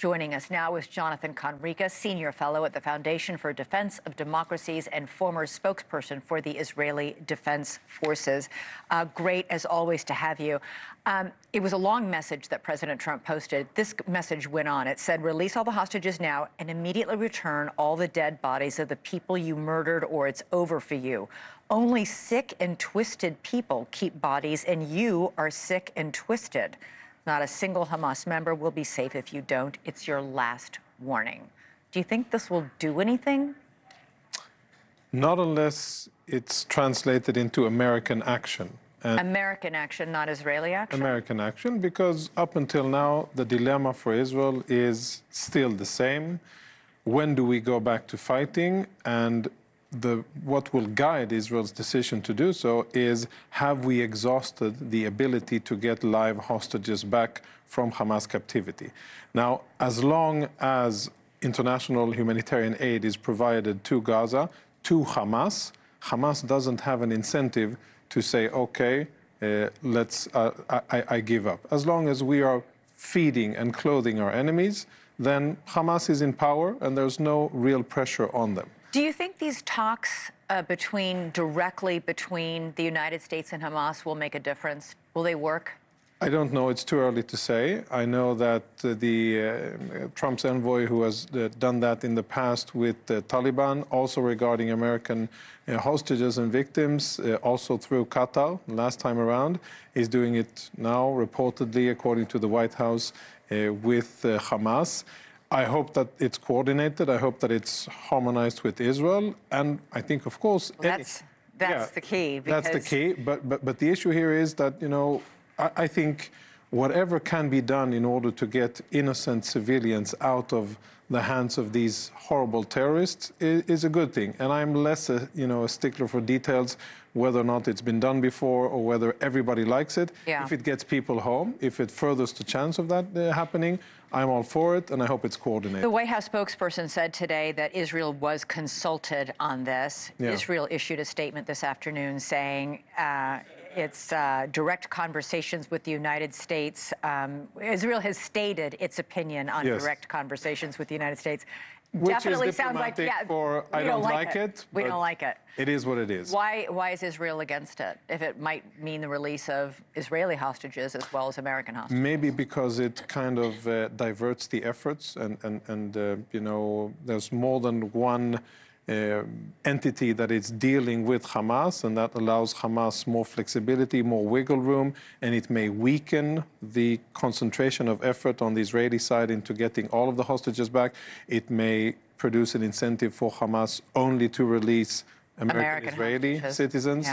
Joining us now is Jonathan Conricus, Senior Fellow at the Foundation for Defense of Democracies and former spokesperson for the Israeli Defense Forces. Great, as always, to have you. It was a long message that President Trump posted. This message went on. It said, release all the hostages now and immediately return all the dead bodies of the people you murdered, or it's over for you. Only sick and twisted people keep bodies, and you are sick and twisted. Not a single Hamas member will be safe if you don't. It's your last warning. Do you think this will do anything? Not unless it's translated into American action. American action, not Israeli action? American action, because up until now, the dilemma for Israel is still the same. When do we go back to fighting? And what will guide Israel's decision to do so is, have we exhausted the ability to get live hostages back from Hamas captivity? Now, as long as international humanitarian aid is provided to Gaza, to Hamas, Hamas doesn't have an incentive to say, okay, I give up. As long as we are feeding and clothing our enemies, then Hamas is in power and there's no real pressure on them. Do you think these talks directly between the United States and Hamas will make a difference? Will they work? I don't know. It's too early to say. I know that Trump's envoy, who has done that in the past with the Taliban, also regarding American hostages and victims, also through Qatar last time around, is doing it now, reportedly, according to the White House, with Hamas. I hope that it's coordinated. I hope that it's harmonized with Israel. And I think, of course... Well, that's the key. That's the key. But the issue here is that, you know, I think whatever can be done in order to get innocent civilians out of the hands of these horrible terrorists is a good thing. And I'm less a stickler for details, whether or not it's been done before or whether everybody likes it. Yeah. If it gets people home, if it furthers the chance of that happening, I'm all for it, and I hope it's coordinated. The White House spokesperson said today that Israel was consulted on this. Yeah. Israel issued a statement this afternoon saying it's direct conversations with the United States. Israel has stated its opinion on direct conversations with the United States. Which definitely is sounds like, for I don't like it. We don't like it. It is what it is. Why is Israel against it, if it might mean the release of Israeli hostages as well as American hostages? Maybe because it kind of diverts the efforts, and you know, there's more than one entity that is dealing with Hamas, and that allows Hamas more flexibility, more wiggle room, and it may weaken the concentration of effort on the Israeli side into getting all of the hostages back. It may produce an incentive for Hamas only to release American Israeli citizens.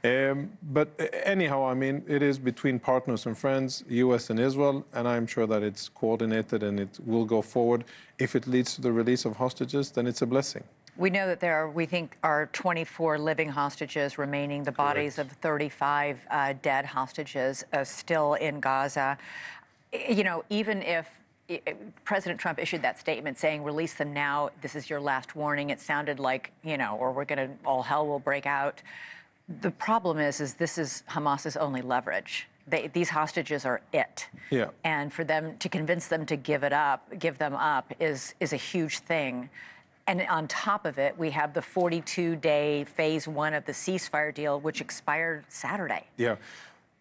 Yeah. But anyhow, I mean, it is between partners and friends, US and Israel, and I'm sure that it's coordinated and it will go forward. If it leads to the release of hostages, then it's a blessing. We know that there are, we think, are 24 living hostages remaining, the bodies of 35 dead hostages still in Gaza. You know, even if President Trump issued that statement saying, release them now, this is your last warning, it sounded like, you know, or we're going to, all hell will break out. The problem is this is Hamas's only leverage. These hostages are it. Yeah. And for them to convince them to give them up is a huge thing. And on top of it, we have the 42-day phase one of the ceasefire deal, which expired Saturday. Yeah.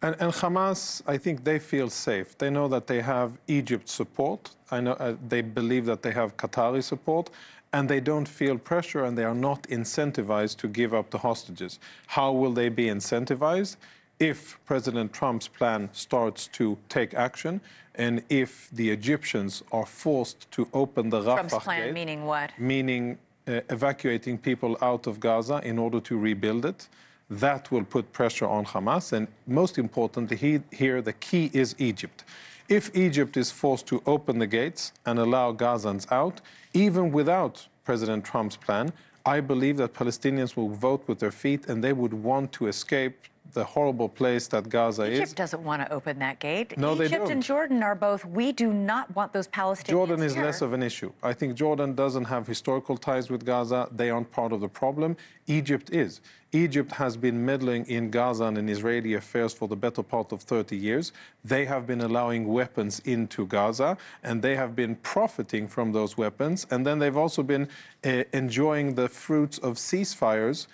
And Hamas, I think they feel safe. They know that they have Egypt's support. I know they believe that they have Qatari support. And they don't feel pressure, and they are not incentivized to give up the hostages. How will they be incentivized? If President Trump's plan starts to take action, and if the Egyptians are forced to open the Rafah Trump's plan, gate, meaning what? Meaning evacuating people out of Gaza in order to rebuild it, that will put pressure on Hamas. And most importantly, here the key is Egypt. If Egypt is forced to open the gates and allow Gazans out, even without President Trump's plan, I believe that Palestinians will vote with their feet, and they would want to escape the horrible place that Gaza is. Egypt doesn't want to open that gate. No, they Egypt don't. and Jordan are both, we do not want those Palestinians Jordan is here. less of an issue. I think Jordan doesn't have historical ties with Gaza. They aren't part of the problem. Egypt is. Egypt has been meddling in Gaza and in Israeli affairs for the better part of 30 years. They have been allowing weapons into Gaza, and they have been profiting from those weapons. And then they've also been enjoying the fruits of ceasefires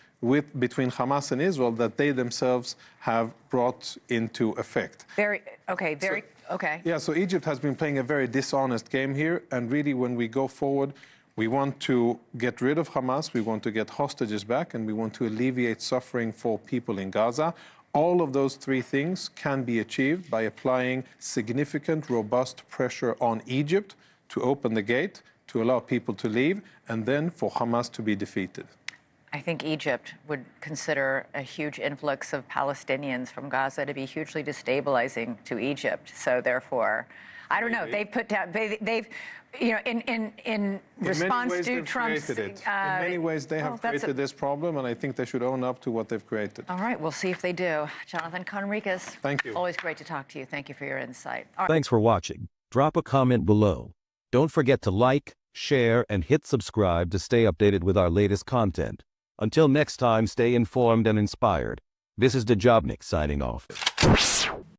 between Hamas and Israel that they themselves have brought into effect. Okay. Yeah, so Egypt has been playing a very dishonest game here, and really when we go forward, we want to get rid of Hamas, we want to get hostages back, and we want to alleviate suffering for people in Gaza. All of those three things can be achieved by applying significant, robust pressure on Egypt to open the gate, to allow people to leave, and then for Hamas to be defeated. I think Egypt would consider a huge influx of Palestinians from Gaza to be hugely destabilizing to Egypt. So therefore, I don't know. They've put down. They've you know, in response to Trump's. In many ways, they have created this problem, and I think they should own up to what they've created. All right, we'll see if they do. Jonathan Conricus. Thank you. Always great to talk to you. Thank you for your insight. Thanks for watching. Drop a comment below. Don't forget to like, share, and hit subscribe to stay updated with our latest content. Until next time, stay informed and inspired. This is Dejobnik signing off.